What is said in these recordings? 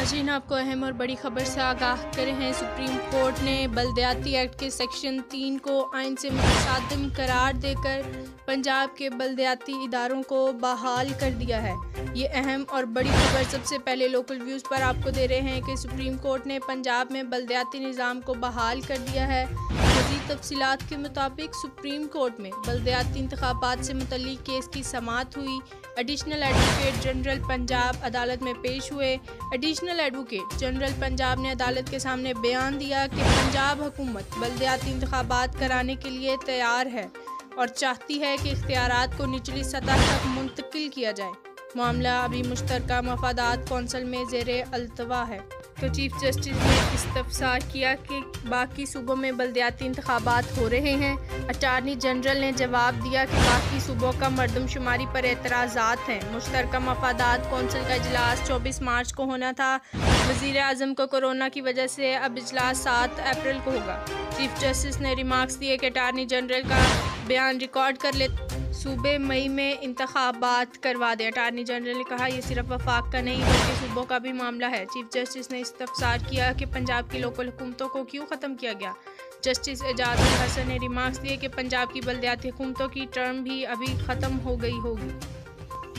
नाज़रीन, आपको अहम और बड़ी खबर से आगाह करे हैं। सुप्रीम कोर्ट ने बल्दियाती एक्ट के सेक्शन 3 को आइन से मुतसादिम करार देकर पंजाब के बल्दियाती इदारों को बहाल कर दिया है। ये अहम और बड़ी खबर सबसे पहले लोकल व्यूज़ पर आपको दे रहे हैं कि सुप्रीम कोर्ट ने पंजाब में बल्दियाती निज़ाम को बहाल कर दिया है। मज़ीद तफसीलात के मुताबिक सुप्रीम कोर्ट में बल्दियाती इंतखाबात से मुतल्लिक केस की समाअत हुई। एडिशनल एडवोकेट जनरल पंजाब अदालत में पेश हुए। एडिशनल एडवोकेट जनरल पंजाब ने अदालत के सामने बयान दिया कि पंजाब हुकूमत बल्दियाती इंतखाबात कराने के लिए तैयार है और चाहती है कि इख्तियारात को निचली सतह तक मुंतकिल किया जाए। मामला अभी मुश्तरका मफादात कौंसिल में ज़ेरे अल्तवा है। तो चीफ जस्टिस ने इस्तफसार किया कि बाकी सूबों में बल्दियाती इंतखाबात हो रहे हैं। अटार्नी जनरल ने जवाब दिया कि बाकी सूबों का मरदमशुमारी पर एतराज़ात हैं। मुश्तरका मफादात कौंसिल का इजलास 24 मार्च को होना था। वज़ीर आज़म को कोरोना की वजह से अब इजलास 7 अप्रैल को होगा। चीफ जस्टिस ने रिमार्क्स दिए कि अटार्नी जनरल का बयान रिकॉर्ड कर ले सूबे मई में इंतखाबात करवा दे। अटार्नी जनरल ने कहा, यह सिर्फ वफाक का नहीं बल्कि सूबों का भी मामला है। चीफ जस्टिस ने इस्तफसार किया कि पंजाब की लोकल हुकूमतों को क्यों ख़त्म किया गया। जस्टिस एजाज उल हसन ने रिमार्क्स दिए कि पंजाब की बल्दियाती हुकूमतों की टर्म भी अभी ख़त्म हो गई होगी।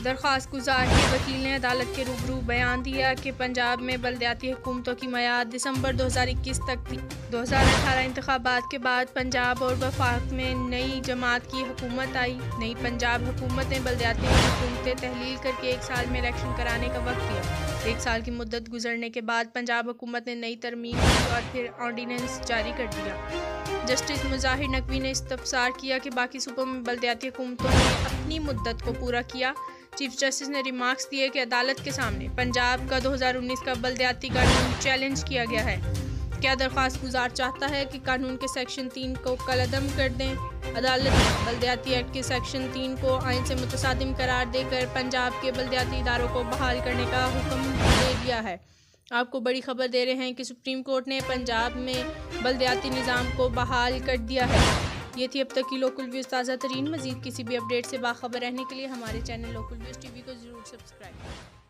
दरख्वास्त गुजार के वकील ने अदालत के रूबरू बयान दिया कि पंजाब में बल्दियाती हुकूमतों की मियाद दिसंबर 2021 तक थी। 2018 इंतखाबात के बाद पंजाब और वफाक में नई जमात की हुकूमत आई। नई पंजाब हुकूमत ने बल्दियाती हुकूमतें तहलील करके 1 साल में इलेक्शन कराने का वक्त दिया। 1 साल की मुद्दत गुजरने के बाद पंजाब हुकूमत ने नई तरमीम की और फिर ऑर्डीनेंस जारी कर दिया। जस्टिस मुजाहिर नकवी ने इस्तफसार किया कि बाकी सूबों में बल्दियाती हुकूमतों ने अपनी मुद्दत को पूरा किया। चीफ जस्टिस ने रिमार्क्स दिए कि अदालत के सामने पंजाब का 2019 का बल्दियाती कानून चैलेंज किया गया है। क्या दरख्वास्त गुजार चाहता है कि कानून के सेक्शन 3 को कलअदम कर दें। अदालत ने बल्दियाती एक्ट के सेक्शन 3 को आइन से मुतसादिम करार देकर पंजाब के बल्दियाती इदारों को बहाल करने का हुक्म दे दिया है। आपको बड़ी खबर दे रहे हैं कि सुप्रीम कोर्ट ने पंजाब में बल्दियाती निज़ाम को बहाल कर दिया है। ये थी अब तक की लोकल व्यूज़ ताज़ा तरीन। मज़ीद किसी भी अपडेट से बाखबर रहने के लिए हमारे चैनल लोकल व्यूज़ टीवी को ज़रूर सब्सक्राइब करें।